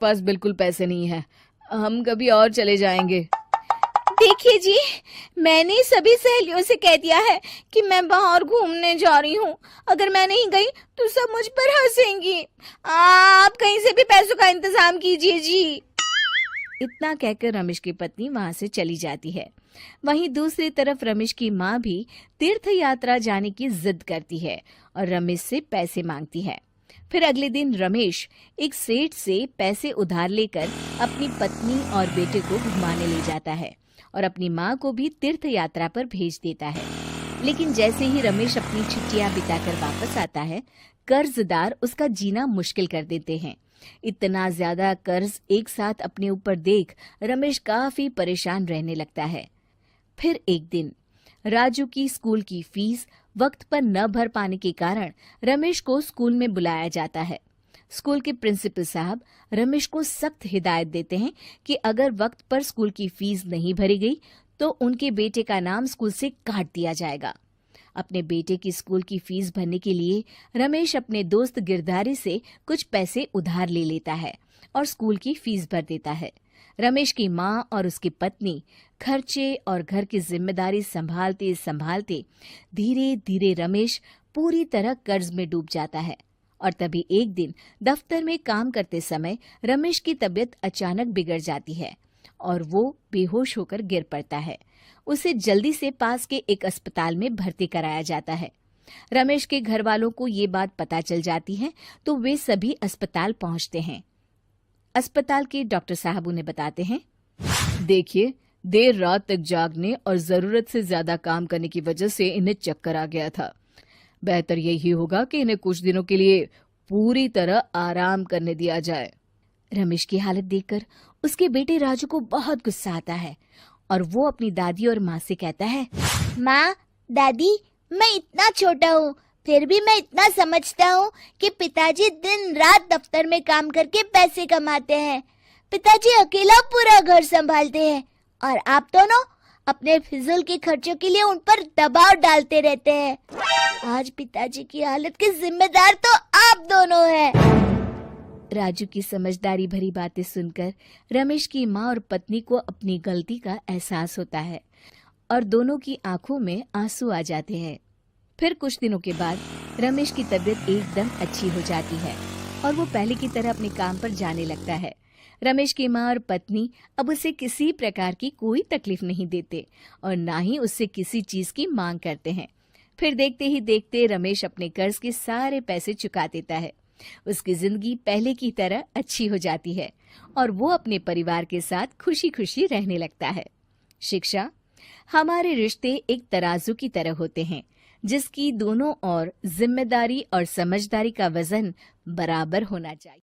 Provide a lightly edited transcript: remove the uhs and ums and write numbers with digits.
पास बिल्कुल पैसे नहीं है। हम कभी और चले जाएंगे। देखिए जी, मैंने सभी सहेलियों से कह दिया है कि मैं बाहर घूमने जा रही हूँ। अगर मैं नहीं गई तो सब मुझ पर हंसेंगी। आप कहीं से भी पैसों का इंतजाम कीजिए जी। इतना कहकर रमेश की पत्नी वहां से चली जाती है। वहीं दूसरी तरफ रमेश की माँ भी तीर्थ यात्रा जाने की जिद करती है और रमेश से पैसे मांगती है। फिर अगले दिन रमेश एक सेठ से पैसे उधार लेकर अपनी पत्नी और बेटे को घुमाने ले जाता है और अपनी माँ को भी तीर्थ यात्रा पर भेज देता है। लेकिन जैसे ही रमेश अपनी छुट्टियां बिताकर वापस आता है, कर्जदार उसका जीना मुश्किल कर देते हैं। इतना ज्यादा कर्ज एक साथ अपने ऊपर देख रमेश काफी परेशान रहने लगता है। फिर एक दिन राजू की स्कूल की फीस वक्त पर न भर पाने के कारण रमेश को स्कूल में बुलाया जाता है। स्कूल के प्रिंसिपल साहब रमेश को सख्त हिदायत देते हैं कि अगर वक्त पर स्कूल की फीस नहीं भरी गई तो उनके बेटे का नाम स्कूल से काट दिया जाएगा। अपने बेटे की स्कूल की फीस भरने के लिए रमेश अपने दोस्त गिरधारी से कुछ पैसे उधार ले लेता है और स्कूल की फीस भर देता है। रमेश की माँ और उसकी पत्नी खर्चे और घर की जिम्मेदारी संभालते संभालते धीरे धीरे रमेश पूरी तरह कर्ज में डूब जाता है। और तभी एक दिन दफ्तर में काम करते समय रमेश की तबीयत अचानक बिगड़ जाती है और वो बेहोश होकर गिर पड़ता है। उसे जल्दी से पास के एक अस्पताल में भर्ती कराया जाता है। रमेश के घर वालों को ये बात पता चल जाती है तो वे सभी अस्पताल पहुंचते हैं। अस्पताल के डॉक्टर साहब उन्हें बताते हैं, देखिए, देर रात तक जागने और जरूरत से ज्यादा काम करने की वजह से इन्हें चक्कर आ गया था। बेहतर यही होगा कि इन्हें कुछ दिनों के लिए पूरी तरह आराम करने दिया जाए। रमेश की हालत देखकर उसके बेटे राजू को बहुत गुस्सा आता है और वो अपनी दादी और माँ से कहता है, माँ, दादी, मैं इतना छोटा हूँ, फिर भी मैं इतना समझता हूँ कि पिताजी दिन रात दफ्तर में काम करके पैसे कमाते हैं। पिताजी अकेला पूरा घर संभालते हैं और आप दोनों अपने फिजूल के खर्चों के लिए उन पर दबाव डालते रहते हैं। आज पिताजी की हालत के जिम्मेदार तो आप दोनों हैं। राजू की समझदारी भरी बातें सुनकर रमेश की माँ और पत्नी को अपनी गलती का एहसास होता है और दोनों की आंखों में आंसू आ जाते हैं। फिर कुछ दिनों के बाद रमेश की तबीयत एकदम अच्छी हो जाती है और वो पहले की तरह अपने काम पर जाने लगता है। रमेश की माँ और पत्नी अब उसे किसी प्रकार की कोई तकलीफ नहीं देते और ना ही उससे किसी चीज की मांग करते हैं। फिर देखते ही देखते रमेश अपने कर्ज के सारे पैसे चुका देता है। उसकी जिंदगी पहले की तरह अच्छी हो जाती है और वो अपने परिवार के साथ खुशी खुशी रहने लगता है। शिक्षा, हमारे रिश्ते एक तराजू की तरह होते हैं जिसकी दोनों ओर जिम्मेदारी और समझदारी का वजन बराबर होना चाहिए।